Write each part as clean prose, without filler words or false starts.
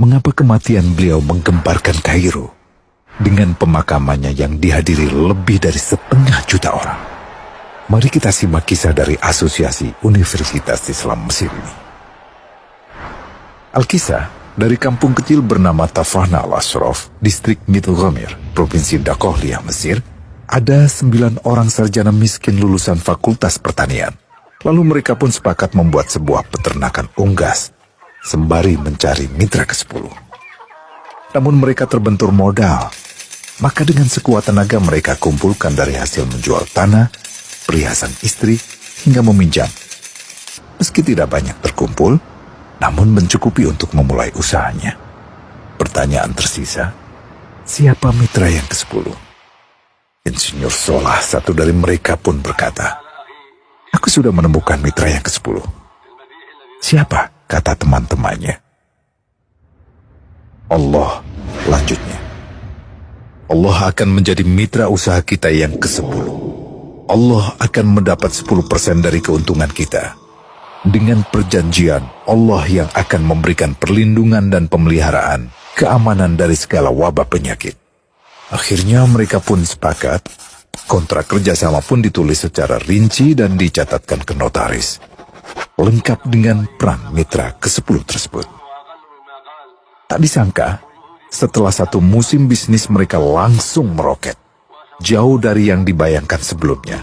mengapa kematian beliau menggemparkan Kairo dengan pemakamannya yang dihadiri lebih dari 1,5 juta orang. Mari kita simak kisah dari Asosiasi Universitas Islam Mesir ini. Al-Kisah dari kampung kecil bernama Tafahna al-Ashraf, distrik Mittelghamir, Provinsi Dakohlia, Mesir, ada 9 orang sarjana miskin lulusan Fakultas Pertanian. Lalu mereka pun sepakat membuat sebuah peternakan unggas, sembari mencari mitra ke-10. Namun mereka terbentur modal, maka dengan sekuat tenaga mereka kumpulkan dari hasil menjual tanah, perhiasan istri, hingga meminjam. Meski tidak banyak terkumpul, namun mencukupi untuk memulai usahanya. Pertanyaan tersisa, siapa mitra yang ke-10? Insinyur Solah, satu dari mereka pun berkata, "Aku sudah menemukan mitra yang ke-10. Siapa?" kata teman-temannya. "Allah," lanjutnya. "Allah akan menjadi mitra usaha kita yang ke-10. Allah akan mendapat 10% dari keuntungan kita. Dengan perjanjian, Allah yang akan memberikan perlindungan dan pemeliharaan, keamanan dari segala wabah penyakit." Akhirnya mereka pun sepakat. Kontrak kerjasama pun ditulis secara rinci dan dicatatkan ke notaris, lengkap dengan peran mitra ke-10 tersebut. Tak disangka, setelah 1 musim bisnis mereka langsung meroket, jauh dari yang dibayangkan sebelumnya.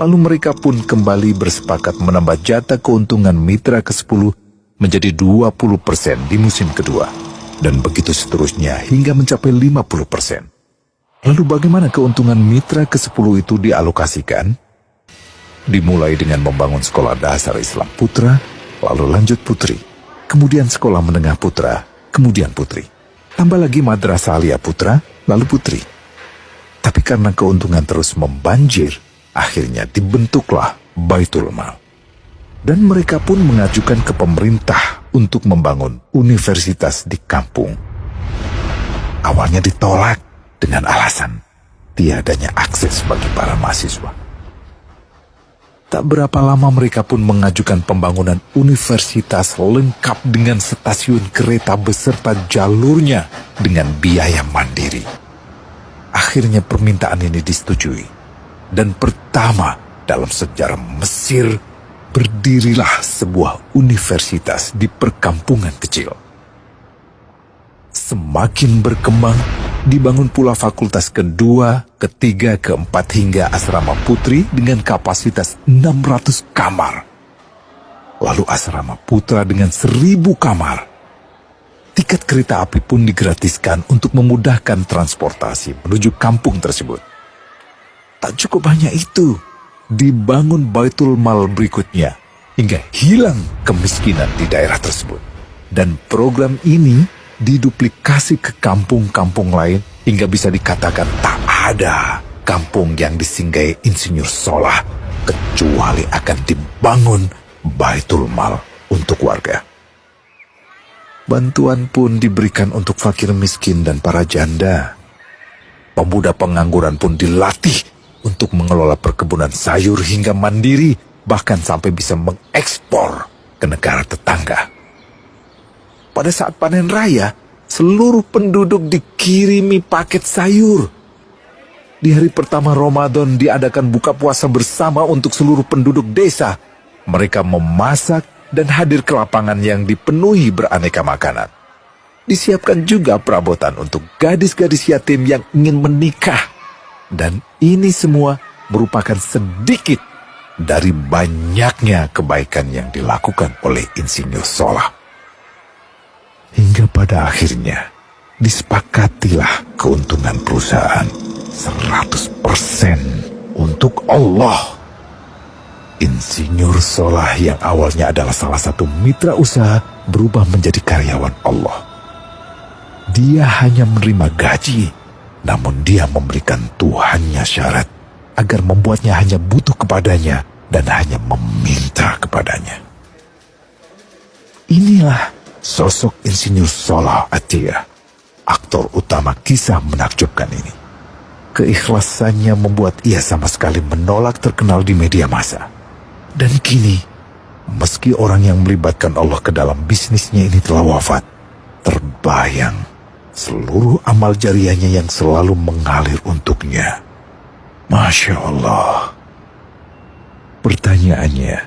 Lalu mereka pun kembali bersepakat menambah jatah keuntungan mitra ke-10 menjadi 20% di musim kedua, dan begitu seterusnya hingga mencapai 50%. Lalu bagaimana keuntungan mitra ke-10 itu dialokasikan? Dimulai dengan membangun sekolah dasar Islam putra, lalu lanjut putri, kemudian sekolah menengah putra, kemudian putri. Tambah lagi madrasah alia putra, lalu putri. Tapi karena keuntungan terus membanjir, akhirnya dibentuklah Baitul Mal. Dan mereka pun mengajukan ke pemerintah untuk membangun universitas di kampung. Awalnya ditolak dengan alasan tiadanya akses bagi para mahasiswa. Tak berapa lama mereka pun mengajukan pembangunan universitas lengkap dengan stasiun kereta beserta jalurnya dengan biaya mandiri. Akhirnya permintaan ini disetujui, dan pertama dalam sejarah Mesir berdirilah sebuah universitas di perkampungan kecil. Semakin berkembang, dibangun pula fakultas kedua, ketiga, keempat hingga asrama putri dengan kapasitas 600 kamar. Lalu asrama putra dengan 1.000 kamar. Tiket kereta api pun digratiskan untuk memudahkan transportasi menuju kampung tersebut. Tak cukup hanya itu, dibangun Baitul Mal berikutnya hingga hilang kemiskinan di daerah tersebut. Dan program ini diduplikasi ke kampung-kampung lain hingga bisa dikatakan tak ada kampung yang disinggahi Insinyur Solah kecuali akan dibangun Baitul Mal untuk warga. Bantuan pun diberikan untuk fakir miskin dan para janda. Pemuda pengangguran pun dilatih untuk mengelola perkebunan sayur hingga mandiri, bahkan sampai bisa mengekspor ke negara tetangga. Pada saat panen raya, seluruh penduduk dikirimi paket sayur. Di hari pertama Ramadan diadakan buka puasa bersama untuk seluruh penduduk desa. Mereka memasak dan hadir ke lapangan yang dipenuhi beraneka makanan. Disiapkan juga perabotan untuk gadis-gadis yatim yang ingin menikah. Dan ini semua merupakan sedikit dari banyaknya kebaikan yang dilakukan oleh Insinyur Solah. Hingga pada akhirnya disepakatilah keuntungan perusahaan 100% untuk Allah. Insinyur Solah yang awalnya adalah salah satu mitra usaha berubah menjadi karyawan Allah. Dia hanya menerima gaji, namun dia memberikan Tuhannya syarat agar membuatnya hanya butuh kepadanya dan hanya meminta kepadanya. Inilah sosok Insinyur Solah Atiyah, aktor utama kisah menakjubkan ini. Keikhlasannya membuat ia sama sekali menolak terkenal di media massa. Dan kini, meski orang yang melibatkan Allah ke dalam bisnisnya ini telah wafat, terbayang seluruh amal jariahnya yang selalu mengalir untuknya. Masya Allah. Pertanyaannya,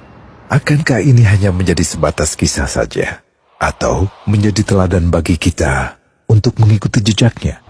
akankah ini hanya menjadi sebatas kisah saja? Atau menjadi teladan bagi kita untuk mengikuti jejaknya?